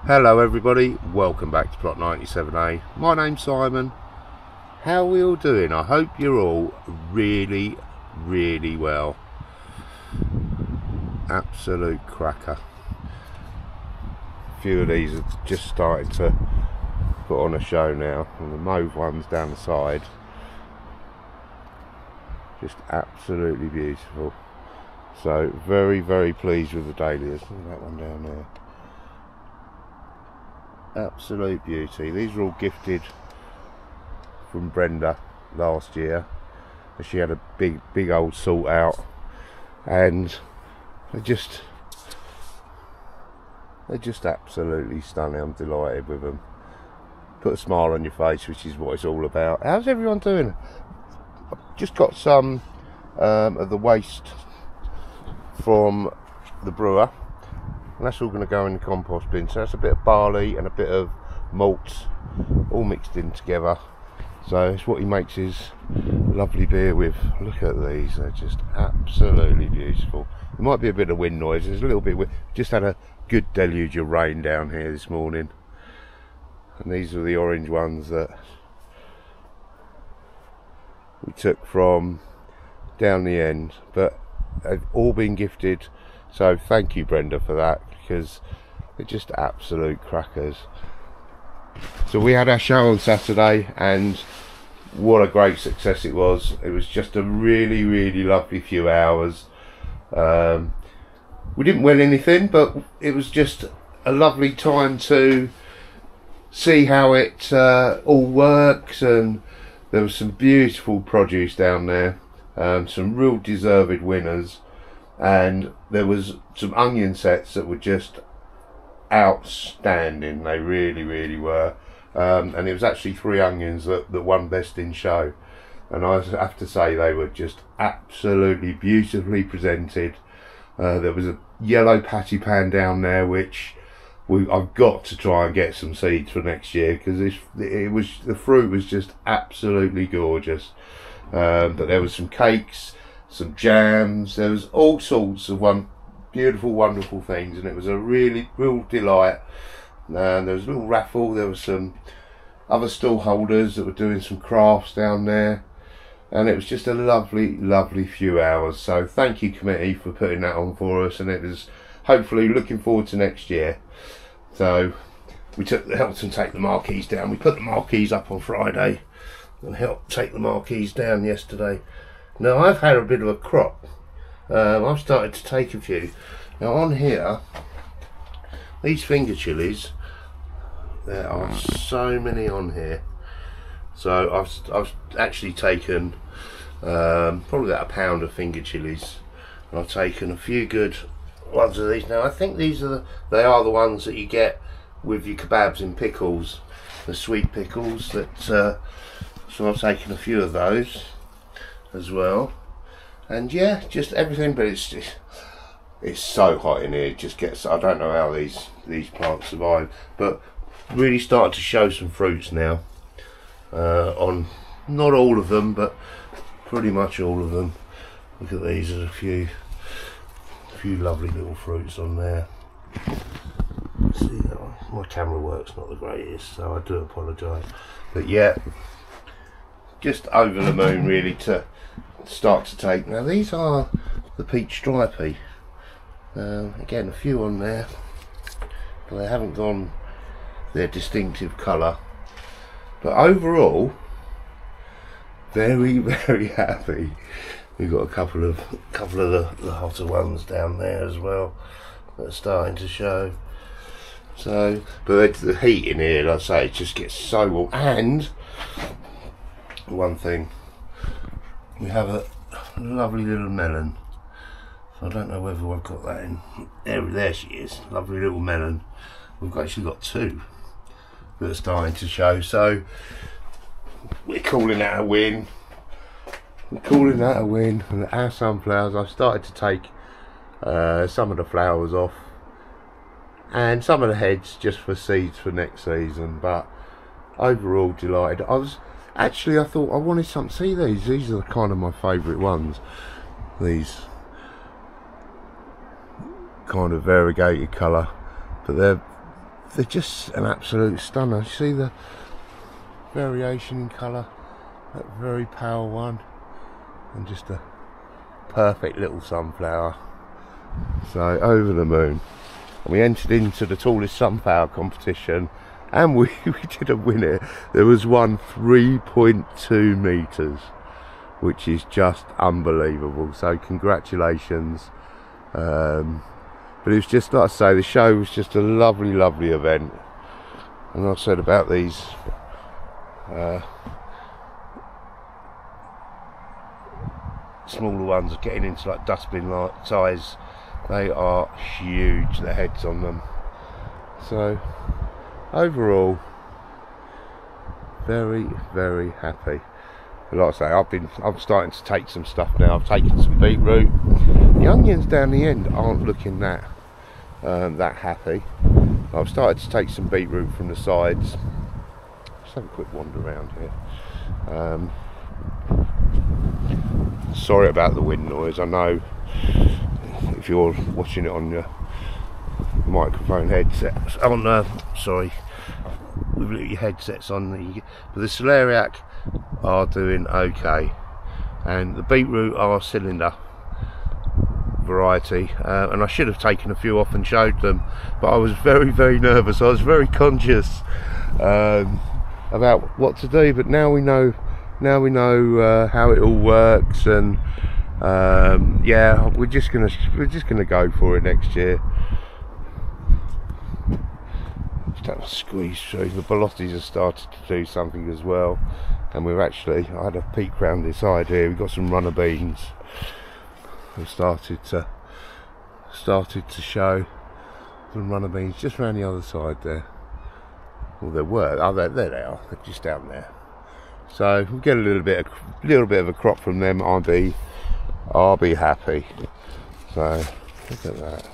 Hello everybody, welcome back to Plot 97A. My name's Simon. How are we all doing? I hope you're all really well. Absolute cracker. A few of these are just starting to put on a show now, and the mauve ones down the side, just absolutely beautiful. So very pleased with the dahlias. Look at that one down there. Absolute beauty. These were all gifted from Brenda last year. She had a big old sort out, and they're just absolutely stunning. I'm delighted with them. Put a smile on your face, which is what it's all about. How's everyone doing? I've just got some of the waste from the brewer, and that's all going to go in the compost bin. So that's a bit of barley and a bit of malt all mixed in together. So it's what he makes his lovely beer with. Look at these, they're just absolutely beautiful. There might be a bit of wind noise, there's a little bit. Just had a good deluge of rain down here this morning, and these are the orange ones that we took from down the end, but they've all been gifted. So thank you, Brenda, for that, because they're just absolute crackers. So we had our show on Saturday, and what a great success it was. It was just a really lovely few hours. We didn't win anything, but it was just a lovely time to see how it all works, and there was some beautiful produce down there, some real deserved winners. And there was some onion sets that were just outstanding. They really were, and it was actually 3 onions that won best in show, and I have to say they were just absolutely beautifully presented. There was a yellow patty pan down there which I've got to try and get some seeds for next year, because the fruit was just absolutely gorgeous. But there was some cakes, some jams, there was all sorts of beautiful, wonderful things, and it was a real delight. And there was a little raffle, there was some other stall holders that were doing some crafts down there, and it was just a lovely few hours. So thank you, committee, for putting that on for us, and it was hopefully looking forward to next year. So we helped them take the marquees down. We put the marquees up on Friday and helped take the marquees down yesterday. Now I've had a bit of a crop. I've started to take a few. Now on here, these finger chilies, there are so many on here. So I've actually taken probably about a pound of finger chilies, and I've taken a few good ones of these. Now I think they are the ones that you get with your kebabs and pickles, the sweet pickles. So I've taken a few of those as well, and yeah, just everything. But it's so hot in here, it just gets, I don't know how these plants survive, but really starting to show some fruits now, on not all of them, but pretty much all of them. Look at these, there's a few lovely little fruits on there. See, my camera work's not the greatest, so I do apologise, but yeah, just over the moon really to start to take. Now these are the peach stripey. Again, a few on there, but they haven't gone their distinctive colour. But overall, very happy. We've got a couple of the hotter ones down there as well that are starting to show. So, but the heat in here, like I say, it just gets so warm. And one thing, we have a lovely little melon. So I don't know whether I've got that in. There she is, lovely little melon. We've actually got 2 that are starting to show. So we're calling that a win. And our sunflowers, I've started to take some of the flowers off and some of the heads just for seeds for next season. But overall, delighted. I thought I wanted some. See, these are kind of my favourite ones. These kind of variegated colour, but they're they're just an absolute stunner. You see the variation in colour, that very pale one, and just a perfect little sunflower. So over the moon. And we entered into the tallest sunflower competition, and we didn't win it. There was one 3.2 metres, which is just unbelievable. So congratulations. But it was just, like I say, the show was just a lovely, lovely event. And I said about these smaller ones getting into like dustbin like size, they are huge, the heads on them. So overall, very, very happy. But like I say, I'm starting to take some stuff now. I've taken some beetroot. The onions down the end aren't looking that happy. I've started to take some beetroot from the sides. Just have a quick wander around here. Sorry about the wind noise. I know if you're watching it on your microphone headsets, with your headsets on, but the celeriac are doing okay, and the beetroot are cylinder variety, and I should have taken a few off and showed them, but I was very, very nervous. I was very conscious about what to do, but now we know how it all works, and yeah, we're just gonna go for it next year. Just have to squeeze through. The Bolottis have started to do something as well, and I had a peek round this side here. We've got some runner beans. We've started to show some runner beans just around the other side there. Well, there were. Oh, there they are. They're just down there. So we'll get a little bit of a crop from them. I'll be happy. So look at that,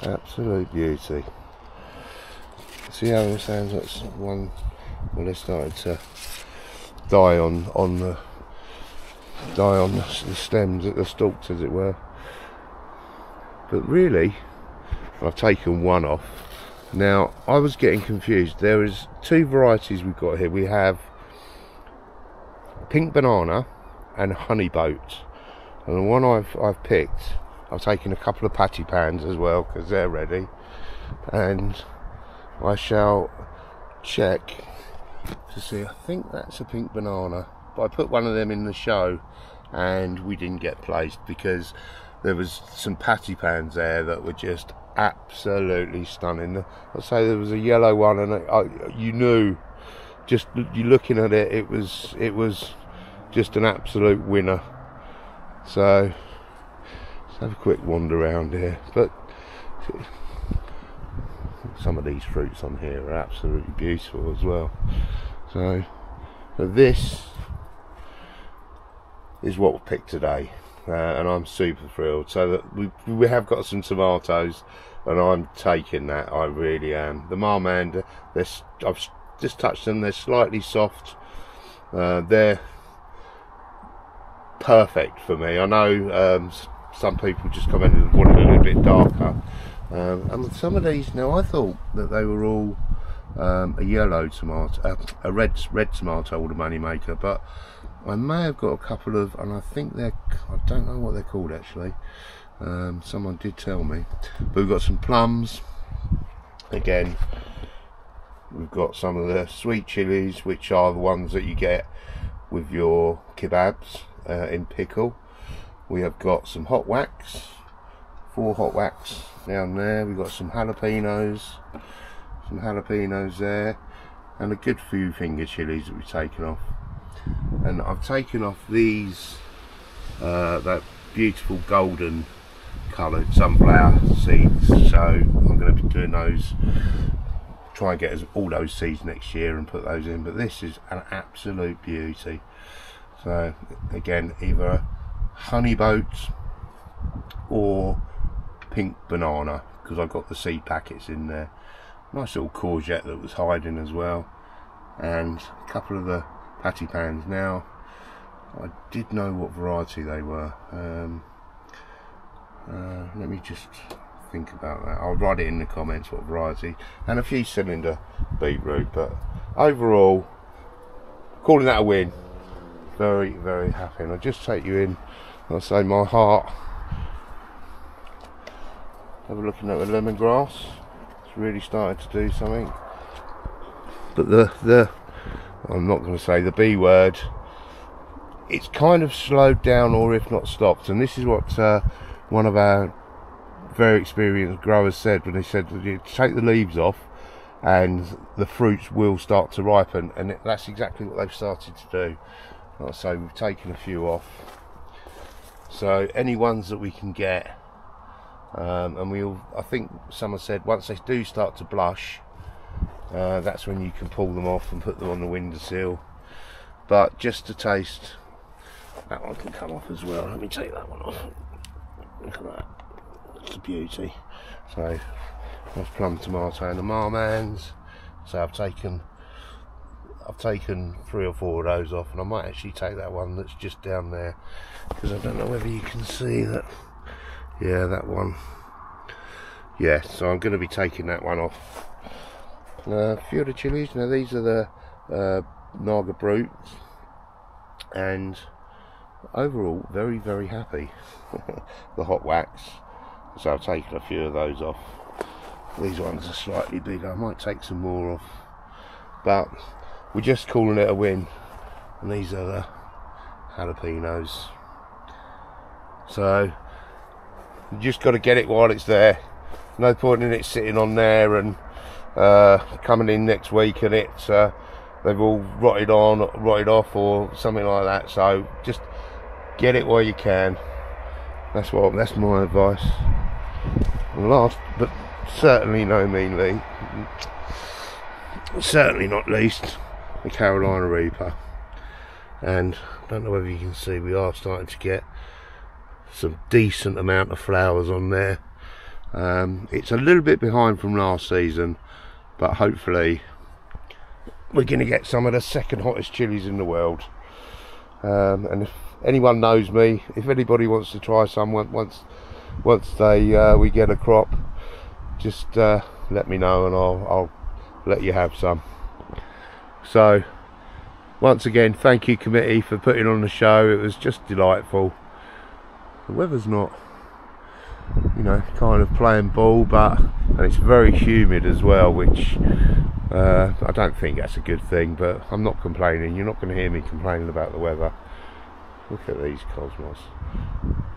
absolute beauty. See how it sounds? That's one. Well, they're starting to die on the stems, the stalks, as it were. But really, I've taken one off. Now I was getting confused. There is two varieties we've got here. We have pink banana and honey boat, and the one I've picked, I've taken a couple of patty pans as well because they're ready, and I shall check to see. I think that's a pink banana, but I put one of them in the show and we didn't get placed because there was some patty pans there that were just absolutely stunning. I'd say there was a yellow one, and you knew, just you looking at it, it was just an absolute winner. So let's have a quick wander around here. But some of these fruits on here are absolutely beautiful as well. So this is what we picked today, and I'm super thrilled. So that we have got some tomatoes, and I'm taking that. I really am. The Marmande, I've just touched them. They're slightly soft. They're perfect for me. I know some people just commented and wanted a little bit darker. And some of these, now I thought that they were all a yellow tomato, a red tomato, or the money maker, but I may have got a couple of, and I think I don't know what they're called actually. Someone did tell me. But we've got some plums. Again, we've got some of the sweet chilies, which are the ones that you get with your kebabs in pickle. We have got some hot wax, 4 hot wax down there. We've got some jalapenos there, and a good few finger chilies that we've taken off. And I've taken off these that beautiful golden coloured sunflower seeds, so I'm going to be doing those, try and get all those seeds next year and put those in. But this is an absolute beauty. So again, either honey boat or pink banana, because I've got the seed packets in there. Nice little courgette that was hiding as well, and a couple of the patty pans. Now I did know what variety they were. Let me just think about that. I'll write it in the comments what variety, and a few cylinder beetroot. But overall, calling that a win. Very, very happy. And I'll just take you in. I'll say my heart. Have a look at the lemongrass. It's really started to do something. But the I'm not going to say the B word. It's kind of slowed down, or if not stopped. And this is what one of our very experienced growers said when they said that you take the leaves off and the fruits will start to ripen, and that's exactly what they've started to do. Like I say, we've taken a few off, so any ones that we can get, and I think someone said once they do start to blush, that's when you can pull them off and put them on the windowsill. But just to taste, that one can come off as well. Let me take that one off. Look at that, it's a beauty. So that's plum tomato and the marmans. So I've taken 3 or 4 of those off, and I might actually take that one that's just down there, because I don't know whether you can see that. Yeah, that one. Yeah, so I'm going to be taking that one off. A few of the chilies. Now these are the Naga Brutes, and overall very, very happy. The hot wax. So I've taken a few of those off. These ones are slightly bigger. I might take some more off, but we're just calling it a win. And these are the jalapenos. So you just got to get it while it's there. No point in it sitting on there and coming in next week and it's they've all rotted off or something like that. So just get it while you can. That's my advice. And last, but certainly no mean least, certainly not least, the Carolina Reaper. And I don't know whether you can see, we are starting to get some decent amount of flowers on there. It's a little bit behind from last season, but hopefully we're going to get some of the second hottest chilies in the world. And if anyone knows me, if anybody wants to try some once we get a crop, just let me know and I'll let you have some. So once again, thank you committee for putting on the show. It was just delightful. The weather's not, you know, kind of playing ball, and it's very humid as well, which I don't think that's a good thing, but I'm not complaining. You're not going to hear me complaining about the weather. Look at these cosmos.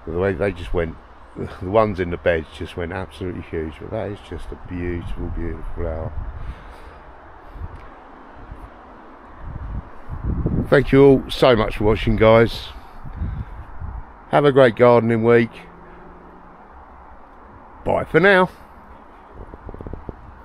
The way they just went, the ones in the beds just went absolutely huge, but that is just a beautiful, beautiful flower. Thank you all so much for watching, guys. Have a great gardening week. Bye for now.